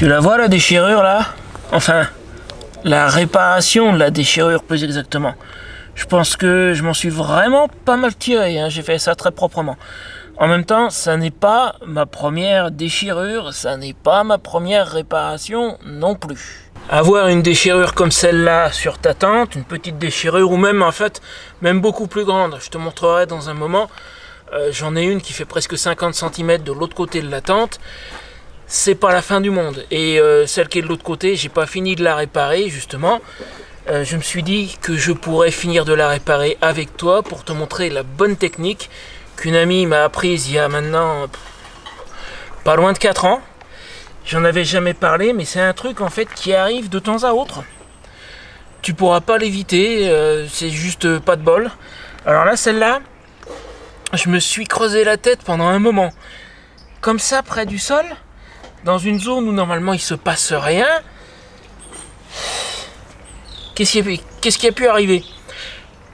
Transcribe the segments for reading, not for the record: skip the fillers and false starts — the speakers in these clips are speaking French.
Tu la vois la déchirure là? Enfin, la réparation de la déchirure plus exactement. Je pense que je m'en suis vraiment pas mal tiré, hein. J'ai fait ça très proprement. En même temps, ça n'est pas ma première déchirure, ça n'est pas ma première réparation non plus. Avoir une déchirure comme celle-là sur ta tente, une petite déchirure ou même en fait, même beaucoup plus grande, je te montrerai dans un moment. J'en ai une qui fait presque 50 cm de l'autre côté de la tente. C'est pas la fin du monde. Et celle qui est de l'autre côté, j'ai pas fini de la réparer justement. Je me suis dit que je pourrais finir de la réparer avec toi pour te montrer la bonne technique qu'une amie m'a apprise il y a maintenant pas loin de 4 ans. J'en avais jamais parlé, mais c'est un truc en fait qui arrive de temps à autre. Tu pourras pas l'éviter, c'est juste pas de bol. Alors là, celle-là, je me suis creusé la tête pendant un moment. Comme ça, près du sol, dans une zone où normalement il se passe rien. Qu'est-ce qui a pu arriver?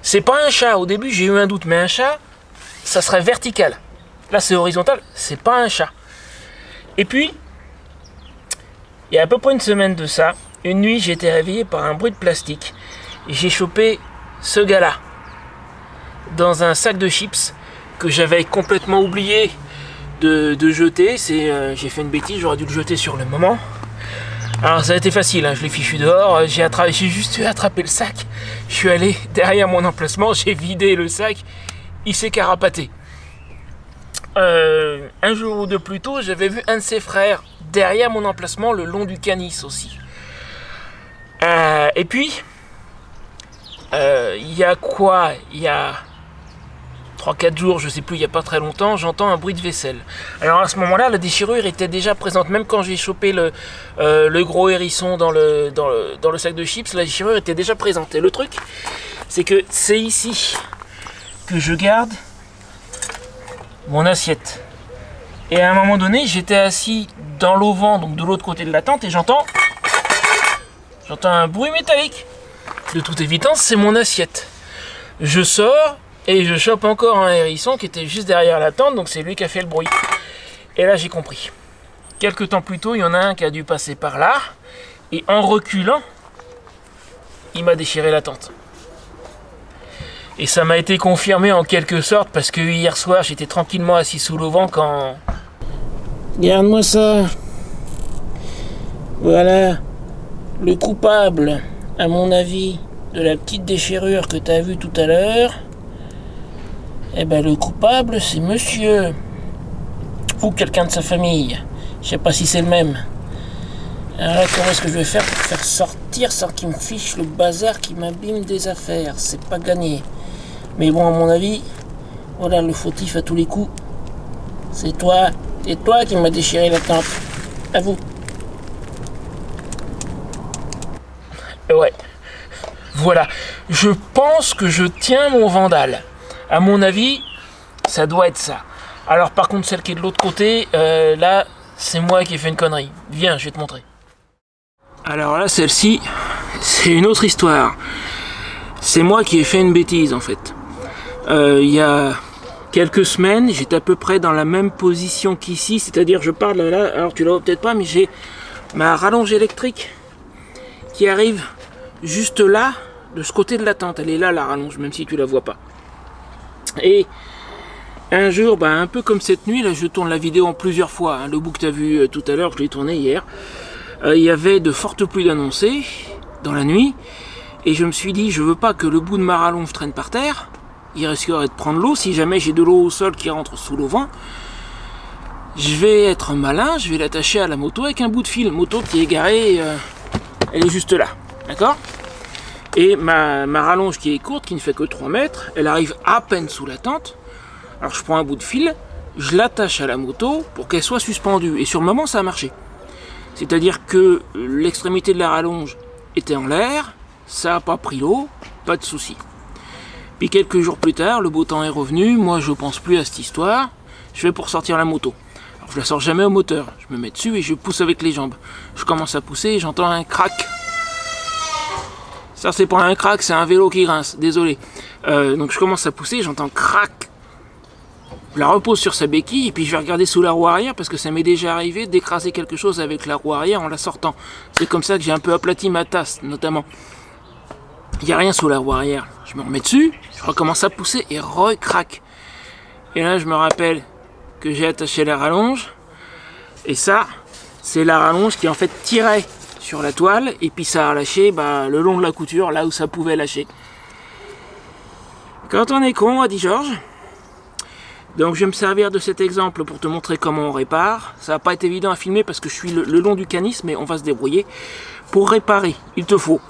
C'est pas un chat, au début j'ai eu un doute, mais un chat, ça serait vertical. Là c'est horizontal, c'est pas un chat. Et puis, il y a à peu près une semaine de ça, une nuit j'ai été réveillé par un bruit de plastique. Et j'ai chopé ce gars-là, dans un sac de chips, que j'avais complètement oublié de jeter. J'ai fait une bêtise, j'aurais dû le jeter sur le moment. Alors ça a été facile, hein, je l'ai fichu dehors, j'ai juste attrapé le sac, je suis allé derrière mon emplacement, j'ai vidé le sac, il s'est carapaté. Un jour ou deux plus tôt, j'avais vu un de ses frères derrière mon emplacement, le long du Canis aussi. Et puis, il y a quoi? Il y a 3-4 jours, je sais plus, il n'y a pas très longtemps, j'entends un bruit de vaisselle. Alors à ce moment-là, la déchirure était déjà présente. Même quand j'ai chopé le gros hérisson dans le sac de chips, la déchirure était déjà présente. Et le truc, c'est que c'est ici que je garde mon assiette. Et à un moment donné, j'étais assis dans l'auvent, donc de l'autre côté de la tente, et j'entends un bruit métallique. De toute évidence, c'est mon assiette. Je sors, et je chope encore un hérisson qui était juste derrière la tente, donc c'est lui qui a fait le bruit. Et là j'ai compris. Quelques temps plus tôt, il y en a un qui a dû passer par là, et en reculant, il m'a déchiré la tente. Et ça m'a été confirmé en quelque sorte, parce que hier soir, j'étais tranquillement assis sous l'auvent quand... Regarde-moi ça. Voilà, le coupable, à mon avis, de la petite déchirure que tu as vue tout à l'heure. Eh ben le coupable c'est monsieur ou quelqu'un de sa famille. Je sais pas si c'est le même. Alors là, comment est-ce que je vais faire pour faire sortir sans qu'il me fiche le bazar qui m'abîme des affaires? C'est pas gagné. Mais bon, à mon avis, voilà le fautif à tous les coups. C'est toi qui m'as déchiré la tente. À vous. Ouais. Voilà. Je pense que je tiens mon vandale. À mon avis, ça doit être ça. Alors par contre, celle qui est de l'autre côté, là, c'est moi qui ai fait une connerie. Viens, je vais te montrer. Alors là, celle-ci, c'est une autre histoire. C'est moi qui ai fait une bêtise, en fait. Il y a quelques semaines, j'étais à peu près dans la même position qu'ici, c'est-à-dire je parle là, alors tu la vois peut-être pas, mais j'ai ma rallonge électrique qui arrive juste là, de ce côté de la tente. Elle est là, la rallonge, même si tu la vois pas. Et un jour, un peu comme cette nuit, là je tourne la vidéo en plusieurs fois, hein, le bout que tu as vu tout à l'heure, je l'ai tourné hier, il y avait de fortes pluies annoncées dans la nuit, et je me suis dit, je veux pas que le bout de ma rallonge traîne par terre, il risquerait de prendre l'eau, si jamais j'ai de l'eau au sol qui rentre sous l'auvent, je vais être malin, je vais l'attacher à la moto avec un bout de fil, moto qui est garée, elle est juste là, d'accord ? Et ma rallonge qui est courte, qui ne fait que 3 mètres, elle arrive à peine sous la tente. Alors je prends un bout de fil, je l'attache à la moto pour qu'elle soit suspendue. Et sur le moment, ça a marché. C'est-à-dire que l'extrémité de la rallonge était en l'air, ça n'a pas pris l'eau, pas de souci. Puis quelques jours plus tard, le beau temps est revenu, moi je pense plus à cette histoire, je vais pour sortir la moto. Alors je la sors jamais au moteur, je me mets dessus et je pousse avec les jambes. Je commence à pousser et j'entends un crack. Ça c'est pas un crack, c'est un vélo qui grince, désolé. Donc je commence à pousser, j'entends crack. je la repose sur sa béquille et puis je vais regarder sous la roue arrière parce que ça m'est déjà arrivé d'écraser quelque chose avec la roue arrière en la sortant. C'est comme ça que j'ai un peu aplati ma tasse notamment. Il n'y a rien sous la roue arrière. Je me remets dessus, je recommence à pousser et recraque. Et là je me rappelle que j'ai attaché la rallonge. Et ça, c'est la rallonge qui en fait tirait sur la toile et puis ça a lâché le long de la couture, là où ça pouvait lâcher. Quand on est con, a dit Georges. Donc je vais me servir de cet exemple pour te montrer comment on répare. Ça va pas être évident à filmer parce que je suis le long du canis, mais on va se débrouiller. Pour réparer, il te faut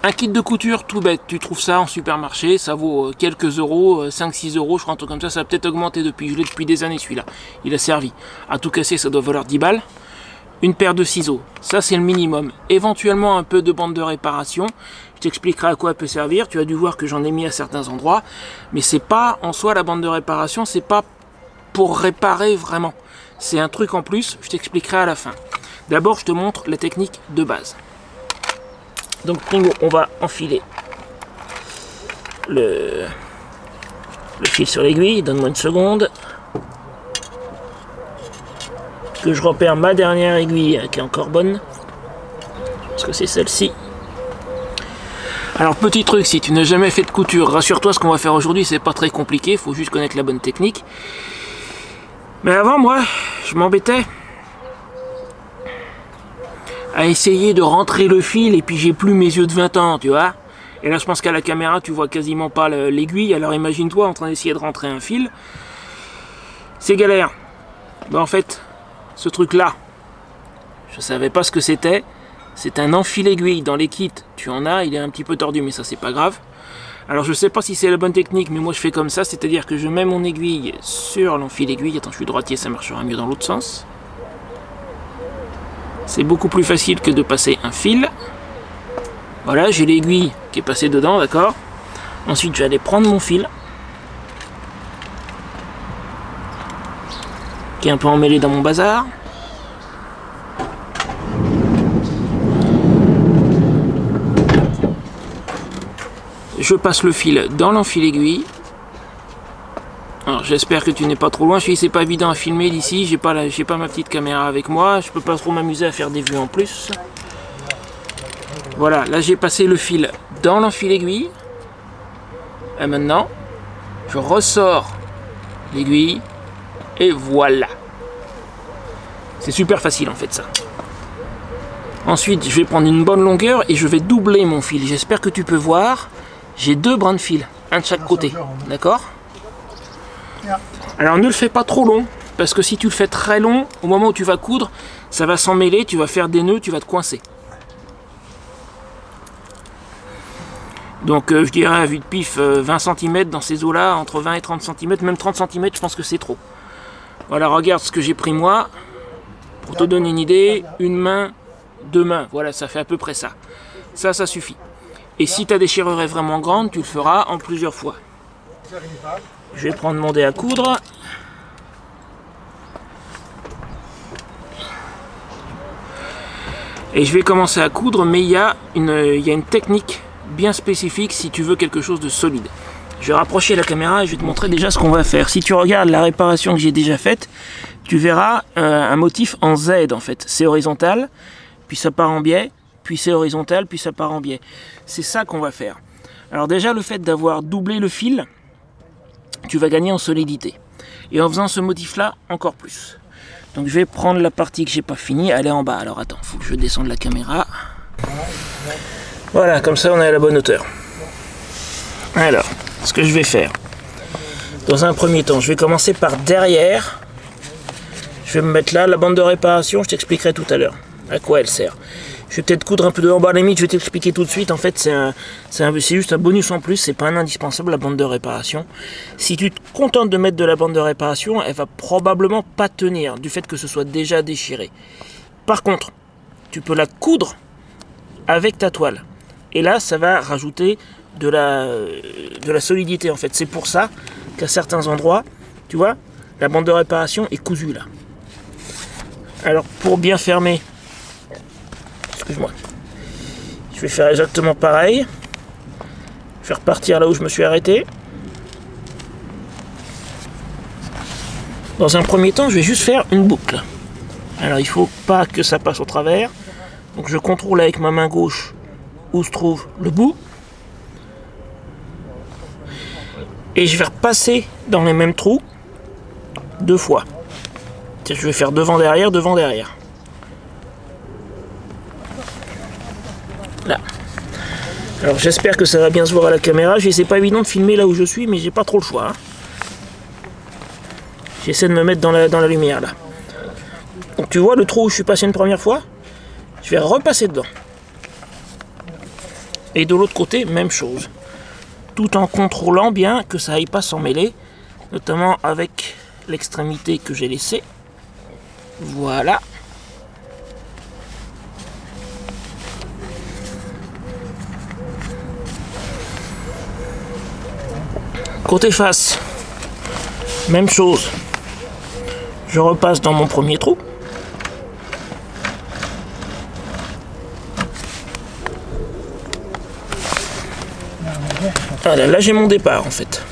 un kit de couture tout bête. Tu trouves ça en supermarché, ça vaut quelques euros, 5-6 euros, je crois, un truc comme ça. Ça a peut-être augmenté depuis, je l'ai depuis des années celui-là. Il a servi. À tout casser, ça doit valoir 10 balles. Une paire de ciseaux, ça c'est le minimum. Éventuellement un peu de bande de réparation. Je t'expliquerai à quoi elle peut servir. Tu as dû voir que j'en ai mis à certains endroits. Mais c'est pas en soi la bande de réparation, c'est pas pour réparer vraiment. C'est un truc en plus, je t'expliquerai à la fin. D'abord je te montre la technique de base. Donc Pringo, on va enfiler le fil sur l'aiguille. Donne-moi une seconde. Que je repère ma dernière aiguille qui est encore bonne. Parce que c'est celle-ci. Alors petit truc, si tu n'as jamais fait de couture, rassure-toi, ce qu'on va faire aujourd'hui c'est pas très compliqué, il faut juste connaître la bonne technique. Mais avant moi, je m'embêtais à essayer de rentrer le fil et puis j'ai plus mes yeux de 20 ans, tu vois. Et là je pense qu'à la caméra tu vois quasiment pas l'aiguille, alors imagine-toi en train d'essayer de rentrer un fil. C'est galère. En fait, ce truc là, je savais pas ce que c'était. C'est un enfile-aiguille. Dans les kits, tu en as, il est un petit peu tordu, mais ça c'est pas grave. Alors je sais pas si c'est la bonne technique, mais moi je fais comme ça, c'est-à-dire que je mets mon aiguille sur l'enfile-aiguille. Attends, je suis droitier, ça marchera mieux dans l'autre sens. C'est beaucoup plus facile que de passer un fil. Voilà, j'ai l'aiguille qui est passée dedans, d'accord. Ensuite, je vais aller prendre mon fil, qui est un peu emmêlé dans mon bazar. Je passe le fil dans l'enfile-aiguille. Alors j'espère que tu n'es pas trop loin. C'est pas évident à filmer d'ici. J'ai pas ma petite caméra avec moi. Je peux pas trop m'amuser à faire des vues en plus. Voilà, là j'ai passé le fil dans l'enfile-aiguille. Et maintenant, je ressors l'aiguille. Et voilà. C'est super facile en fait ça. Ensuite, je vais prendre une bonne longueur et je vais doubler mon fil. J'espère que tu peux voir. J'ai deux brins de fil, un de chaque côté, d'accord? Alors ne le fais pas trop long, parce que si tu le fais très long, au moment où tu vas coudre, ça va s'emmêler, tu vas faire des nœuds, tu vas te coincer. Donc je dirais à vue de pif 20 cm dans ces eaux-là, entre 20 et 30 cm, même 30 cm je pense que c'est trop. Voilà, regarde ce que j'ai pris moi, pour te donner une idée, une main, deux mains, voilà, ça fait à peu près ça. Ça suffit. Et si ta déchirure est vraiment grande, tu le feras en plusieurs fois. Je vais prendre mon dé à coudre. Et je vais commencer à coudre, mais il y a une technique bien spécifique si tu veux quelque chose de solide. Je vais rapprocher la caméra et je vais te montrer déjà ce qu'on va faire. Si tu regardes la réparation que j'ai déjà faite, tu verras un motif en Z en fait. C'est horizontal, puis ça part en biais. Puis c'est horizontal, puis ça part en biais. C'est ça qu'on va faire. Alors déjà, le fait d'avoir doublé le fil, tu vas gagner en solidité. Et en faisant ce motif-là, encore plus. Donc je vais prendre la partie que j'ai pas finie, elle est en bas. Alors attends, il faut que je descende la caméra. Voilà, comme ça on est à la bonne hauteur. Alors, ce que je vais faire, dans un premier temps, je vais commencer par derrière. Je vais me mettre là, la bande de réparation, je t'expliquerai tout à l'heure à quoi elle sert. Je vais peut-être coudre un peu de en bas, limite, je vais t'expliquer tout de suite. En fait, c'est juste un bonus en plus, c'est pas un indispensable, la bande de réparation. Si tu te contentes de mettre de la bande de réparation, elle va probablement pas tenir, du fait que ce soit déjà déchiré. Par contre, tu peux la coudre avec ta toile. Et là, ça va rajouter de la solidité, en fait. C'est pour ça qu'à certains endroits, tu vois, la bande de réparation est cousue, là. Alors, pour bien fermer... Excuse-moi. Je vais faire exactement pareil. Je vais repartir là où je me suis arrêté. Dans un premier temps, je vais juste faire une boucle. Alors il faut pas que ça passe au travers. Donc je contrôle avec ma main gauche où se trouve le bout. Et je vais repasser dans les mêmes trous 2 fois. Je vais faire devant, derrière, devant, derrière. Là. Alors j'espère que ça va bien se voir à la caméra. C'est pas évident de filmer là où je suis, mais j'ai pas trop le choix. Hein. J'essaie de me mettre dans la lumière là. Donc tu vois le trou où je suis passé une première fois, je vais repasser dedans. Et de l'autre côté, même chose. Tout en contrôlant bien que ça aille pas s'en mêler, notamment avec l'extrémité que j'ai laissée. Voilà. Côté face, même chose. Je repasse dans mon premier trou. Voilà, là j'ai mon départ en fait.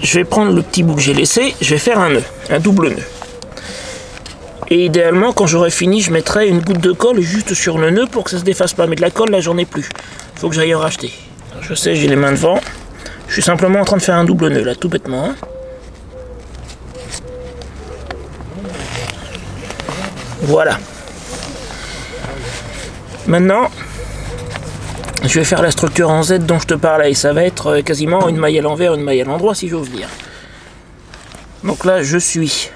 Je vais prendre le petit bout que j'ai laissé, je vais faire un nœud, un double nœud. Et idéalement, quand j'aurai fini, je mettrai une goutte de colle juste sur le nœud pour que ça se défasse pas. Mais de la colle, là j'en ai plus. Faut que j'aille en racheter. Alors, je sais, j'ai les mains devant. Je suis simplement en train de faire un double nœud là, tout bêtement. Hein. Voilà. Maintenant, je vais faire la structure en Z dont je te parlais. Et ça va être quasiment une maille à l'envers, une maille à l'endroit, si j'ose dire. Donc là, je suis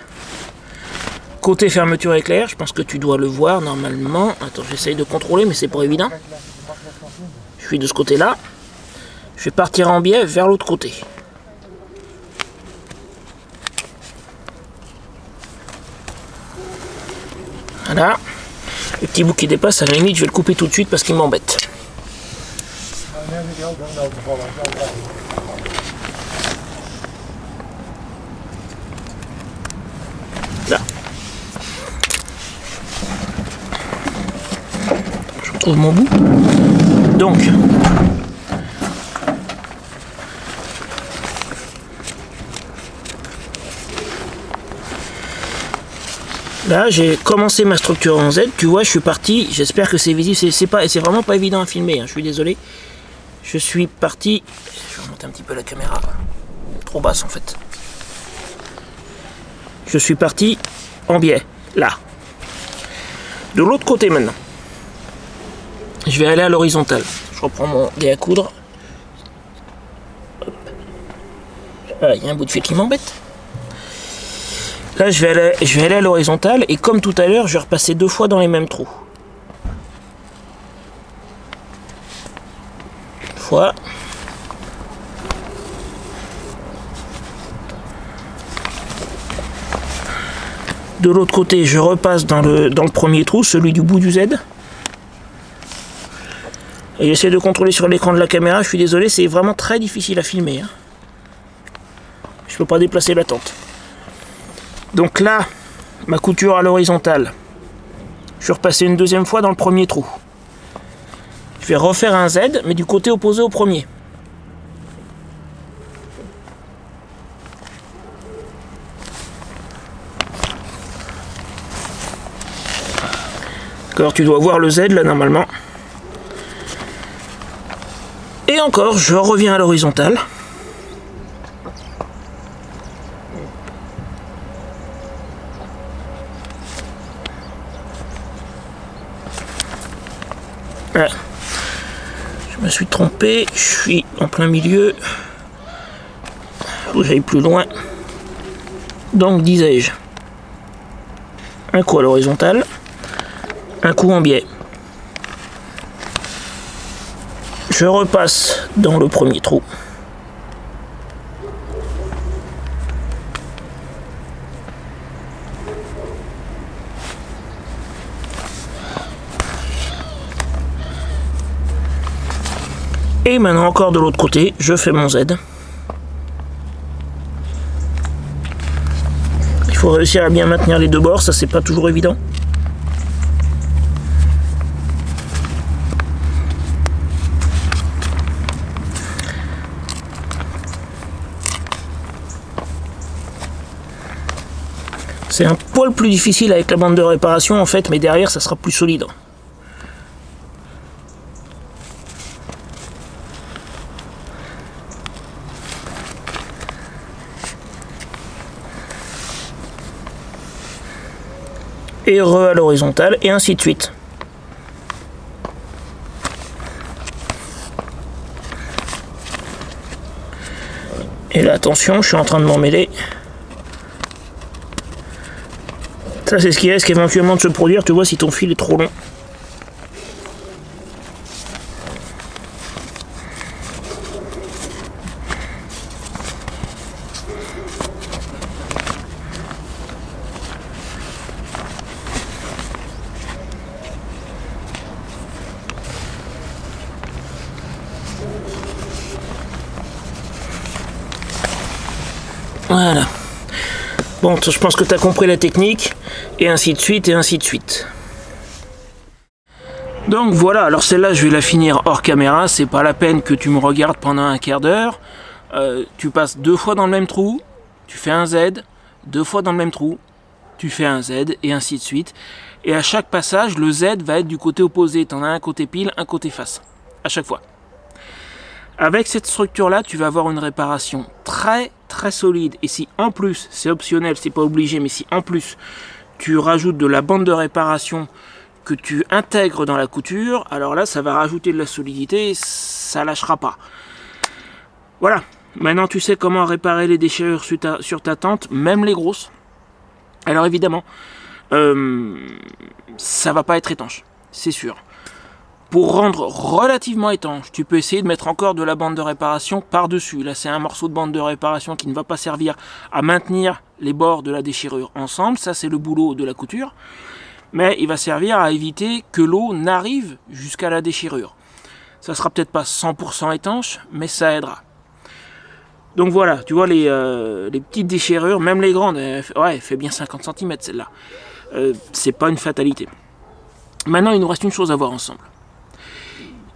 côté fermeture éclair. Je pense que tu dois le voir normalement. Attends, j'essaye de contrôler, mais c'est pas évident. Je suis de ce côté-là. Je vais partir en biais vers l'autre côté. Voilà. Le petit bout qui dépasse, à la limite, je vais le couper tout de suite parce qu'il m'embête. Là. Je retrouve mon bout. Donc, là, j'ai commencé ma structure en Z. Tu vois, je suis parti. J'espère que c'est visible. C'est vraiment pas évident à filmer. Hein, je suis désolé. Je suis parti. Je vais remonter un petit peu la caméra. Trop basse en fait. Je suis parti en biais. Là. De l'autre côté maintenant. Je vais aller à l'horizontale. Je reprends mon dé à coudre. Ah, il y a un bout de fil qui m'embête. Là, je vais aller à l'horizontale et comme tout à l'heure, je vais repasser 2 fois dans les mêmes trous. Une fois. De l'autre côté, je repasse dans le premier trou, celui du bout du Z. Et j'essaie de contrôler sur l'écran de la caméra. Je suis désolé, c'est vraiment très difficile à filmer. Hein. Je ne peux pas déplacer la tente. Donc là, ma couture à l'horizontale, je vais repasser une deuxième fois dans le premier trou. Je vais refaire un Z, mais du côté opposé au premier. D'accord, tu dois voir le Z là normalement. Et encore, je reviens à l'horizontale. Ouais. Je me suis trompé, je suis en plein milieu. Faut que j'aille plus loin. Donc disais-je, un coup à l'horizontale, un coup en biais. Je repasse dans le premier trou. Et maintenant encore de l'autre côté, je fais mon Z. Il faut réussir à bien maintenir les deux bords, ça c'est pas toujours évident. C'est un poil plus difficile avec la bande de réparation en fait, mais derrière ça sera plus solide. Et à l'horizontale, et ainsi de suite. Et là, attention, je suis en train de m'en mêler. Ça, c'est ce qui risque éventuellement de se produire, tu vois, si ton fil est trop long. Voilà. Bon, je pense que tu as compris la technique, et ainsi de suite, et ainsi de suite. Donc voilà, alors celle-là, je vais la finir hors caméra, c'est pas la peine que tu me regardes pendant un quart d'heure. Tu passes 2 fois dans le même trou, tu fais un Z, 2 fois dans le même trou, tu fais un Z, et ainsi de suite. Et à chaque passage, le Z va être du côté opposé, tu en as un côté pile, un côté face, à chaque fois. Avec cette structure-là, tu vas avoir une réparation très solide. Et si en plus, c'est optionnel, c'est pas obligé, mais si en plus tu rajoutes de la bande de réparation que tu intègres dans la couture, alors là, ça va rajouter de la solidité, ça lâchera pas. Voilà. Maintenant, tu sais comment réparer les déchirures sur ta tente, même les grosses. Alors évidemment, ça va pas être étanche, c'est sûr. Pour rendre relativement étanche, tu peux essayer de mettre encore de la bande de réparation par-dessus. Là, c'est un morceau de bande de réparation qui ne va pas servir à maintenir les bords de la déchirure ensemble. Ça, c'est le boulot de la couture. Mais il va servir à éviter que l'eau n'arrive jusqu'à la déchirure. Ça sera peut-être pas 100% étanche, mais ça aidera. Donc voilà, tu vois les petites déchirures, même les grandes, ouais, elle fait bien 50 cm celle-là. C'est pas une fatalité. Maintenant, il nous reste une chose à voir ensemble.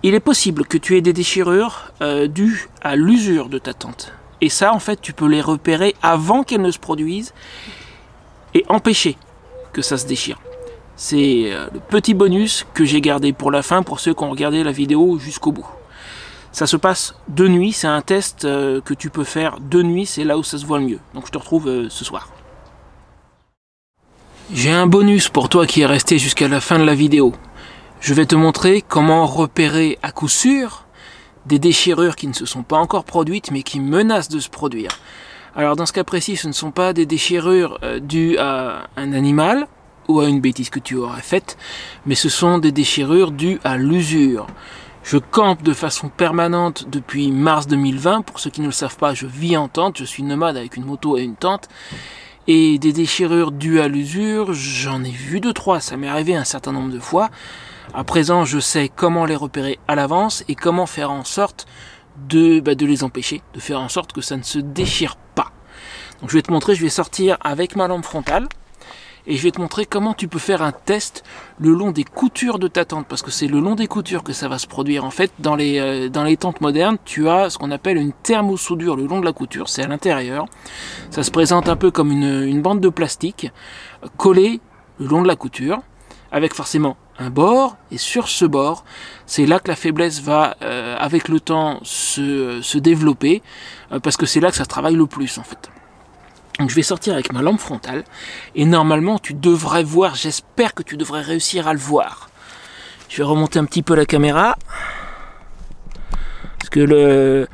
Il est possible que tu aies des déchirures dues à l'usure de ta tente. Et ça, en fait, tu peux les repérer avant qu'elles ne se produisent et empêcher que ça se déchire. C'est le petit bonus que j'ai gardé pour la fin, pour ceux qui ont regardé la vidéo jusqu'au bout. Ça se passe de nuit, c'est un test que tu peux faire de nuit, c'est là où ça se voit le mieux. Donc je te retrouve ce soir. J'ai un bonus pour toi qui est resté jusqu'à la fin de la vidéo. Je vais te montrer comment repérer à coup sûr des déchirures qui ne se sont pas encore produites mais qui menacent de se produire. Alors dans ce cas précis, ce ne sont pas des déchirures dues à un animal ou à une bêtise que tu aurais faite, mais ce sont des déchirures dues à l'usure. Je campe de façon permanente depuis mars 2020. Pour ceux qui ne le savent pas, je vis en tente, je suis nomade avec une moto et une tente. Et des déchirures dues à l'usure, j'en ai vu 2-3, ça m'est arrivé un certain nombre de fois. À présent, je sais comment les repérer à l'avance et comment faire en sorte de les empêcher, de faire en sorte que ça ne se déchire pas. Donc je vais te montrer, je vais sortir avec ma lampe frontale et je vais te montrer comment tu peux faire un test le long des coutures de ta tente, parce que c'est le long des coutures que ça va se produire. En fait, dans les tentes modernes, tu as ce qu'on appelle une thermosoudure le long de la couture, c'est à l'intérieur. Ça se présente un peu comme une bande de plastique collée le long de la couture, avec forcément un bord, et sur ce bord, c'est là que la faiblesse va, avec le temps, se développer, parce que c'est là que ça travaille le plus, en fait. Donc je vais sortir avec ma lampe frontale, et normalement, tu devrais voir, j'espère que tu devrais réussir à le voir. Je vais remonter un petit peu la caméra, parce que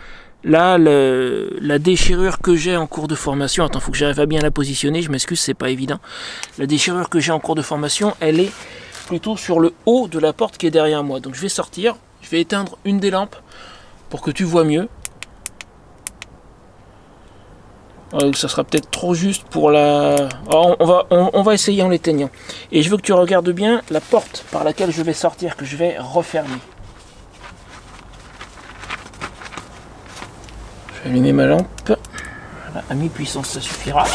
la déchirure que j'ai en cours de formation, attends, il faut que j'arrive à bien la positionner, je m'excuse, c'est pas évident. La déchirure que j'ai en cours de formation, elle est plutôt sur le haut de la porte qui est derrière moi. Donc je vais sortir, je vais éteindre une des lampes pour que tu vois mieux. Ça sera peut-être trop juste pour la... Alors on va essayer en l'éteignant. Et je veux que tu regardes bien la porte par laquelle je vais sortir, que je vais refermer. Je vais allumer ma lampe. Voilà, à mi-puissance, ça suffira.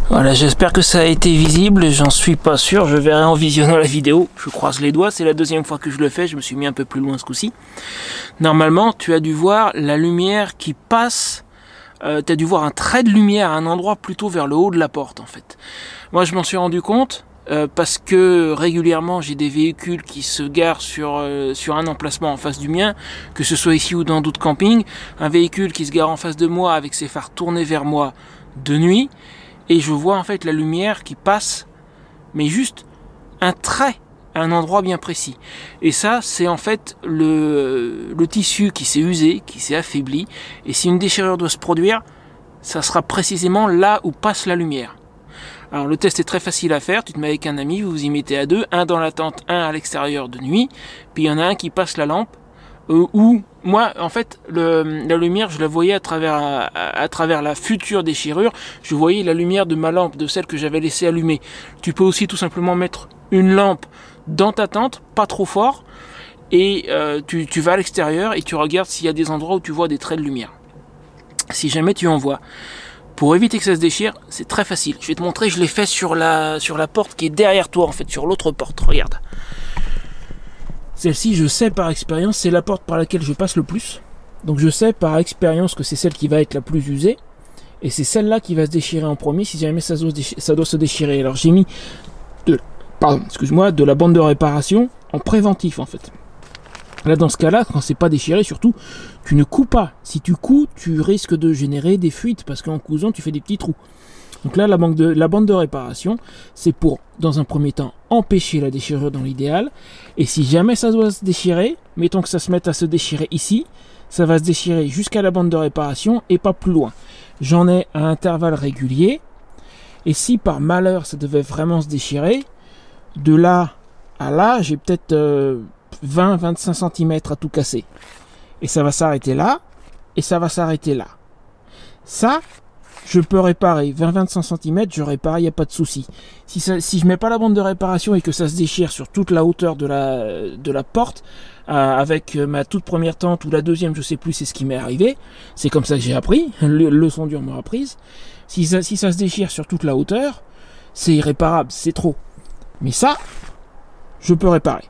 Voilà, j'espère que ça a été visible, j'en suis pas sûr, je verrai en visionnant la vidéo, je croise les doigts, c'est la deuxième fois que je le fais, je me suis mis un peu plus loin ce coup-ci. Normalement, tu as dû voir la lumière qui passe, tu as dû voir un trait de lumière à un endroit plutôt vers le haut de la porte en fait. Moi je m'en suis rendu compte parce que régulièrement j'ai des véhicules qui se garent sur un emplacement en face du mien, que ce soit ici ou dans d'autres campings, un véhicule qui se gare en face de moi avec ses phares tournés vers moi de nuit, et je vois en fait la lumière qui passe, mais juste un trait à un endroit bien précis. Et ça, c'est en fait le tissu qui s'est usé, qui s'est affaibli. Et si une déchirure doit se produire, ça sera précisément là où passe la lumière. Alors le test est très facile à faire, tu te mets avec un ami, vous vous y mettez à deux, un dans la tente, un à l'extérieur de nuit, puis il y en a un qui passe la lampe, où moi en fait la lumière je la voyais à travers la future déchirure, je voyais la lumière de ma lampe, de celle que j'avais laissée allumée. Tu peux aussi tout simplement mettre une lampe dans ta tente, pas trop fort, et tu vas à l'extérieur et tu regardes s'il y a des endroits où tu vois des traits de lumière. Si jamais tu en vois. Pour éviter que ça se déchire, c'est très facile. Je vais te montrer, je l'ai fait sur la porte qui est derrière toi en fait, sur l'autre porte, regarde. Celle-ci, je sais par expérience, c'est la porte par laquelle je passe le plus. Donc je sais par expérience que c'est celle qui va être la plus usée. Et c'est celle-là qui va se déchirer en premier si jamais ça doit se déchirer. Alors j'ai mis de la bande de réparation en préventif en fait. Là dans ce cas-là, quand c'est pas déchiré, surtout, tu ne couds pas. Si tu couds, tu risques de générer des fuites parce qu'en cousant, tu fais des petits trous. Donc là, la bande de réparation, c'est pour, dans un premier temps, empêcher la déchirure dans l'idéal. Et si jamais ça doit se déchirer, mettons que ça se mette à se déchirer ici, ça va se déchirer jusqu'à la bande de réparation et pas plus loin. J'en ai à intervalles réguliers. Et si par malheur ça devait vraiment se déchirer, de là à là, j'ai peut-être 20-25 cm à tout casser. Et ça va s'arrêter là, et ça va s'arrêter là. Ça, je peux réparer. 20-25 cm, je répare, il n'y a pas de souci. Si je mets pas la bande de réparation et que ça se déchire sur toute la hauteur de la porte, avec ma toute première tente ou la deuxième, je sais plus, c'est ce qui m'est arrivé. C'est comme ça que j'ai appris. Leçon dure m'aura apprise. Si ça se déchire sur toute la hauteur, c'est irréparable, c'est trop. Mais ça, je peux réparer.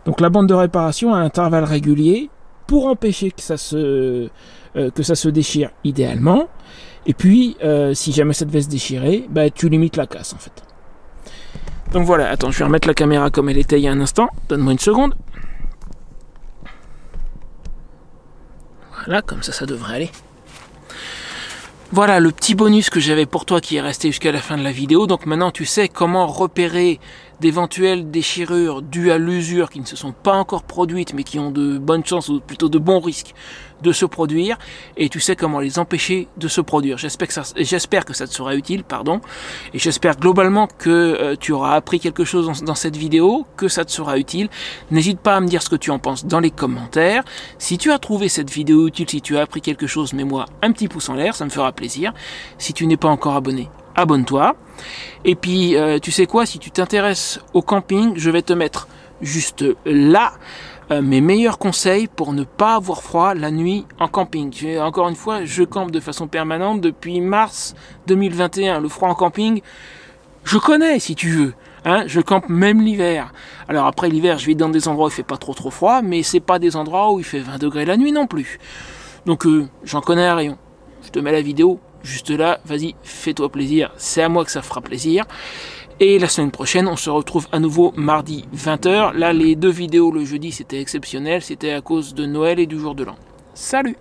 Donc la bande de réparation à intervalles réguliers pour empêcher que ça se déchire idéalement. Et puis, si jamais ça devait se déchirer, bah, tu limites la casse en fait. Donc voilà, attends, je vais remettre la caméra comme elle était il y a un instant. Donne-moi une seconde. Voilà, comme ça devrait aller. Voilà le petit bonus que j'avais pour toi qui est resté jusqu'à la fin de la vidéo. Donc maintenant tu sais comment repérer d'éventuelles déchirures dues à l'usure qui ne se sont pas encore produites mais qui ont de bonnes chances ou plutôt de bons risques de se produire, et tu sais comment les empêcher de se produire. J'espère que ça te sera utile, et j'espère globalement que tu auras appris quelque chose dans cette vidéo, que ça te sera utile. N'hésite pas à me dire ce que tu en penses dans les commentaires. Si tu as trouvé cette vidéo utile, si tu as appris quelque chose, mets-moi un petit pouce en l'air, ça me fera plaisir. Si tu n'es pas encore abonné, abonne-toi. Et puis, tu sais quoi, si tu t'intéresses au camping, je vais te mettre juste là mes meilleurs conseils pour ne pas avoir froid la nuit en camping. Encore une fois, je campe de façon permanente depuis mars 2021. Le froid en camping, je connais si tu veux. Hein, je campe même l'hiver. Alors après l'hiver, je vais dans des endroits où il fait pas trop froid, mais c'est pas des endroits où il fait 20 degrés la nuit non plus. Donc j'en connais un rayon. Je te mets la vidéo juste là, vas-y, fais-toi plaisir, c'est à moi que ça fera plaisir. Et la semaine prochaine, on se retrouve à nouveau mardi 20h. Là, les deux vidéos le jeudi, c'était exceptionnel, c'était à cause de Noël et du jour de l'an. Salut!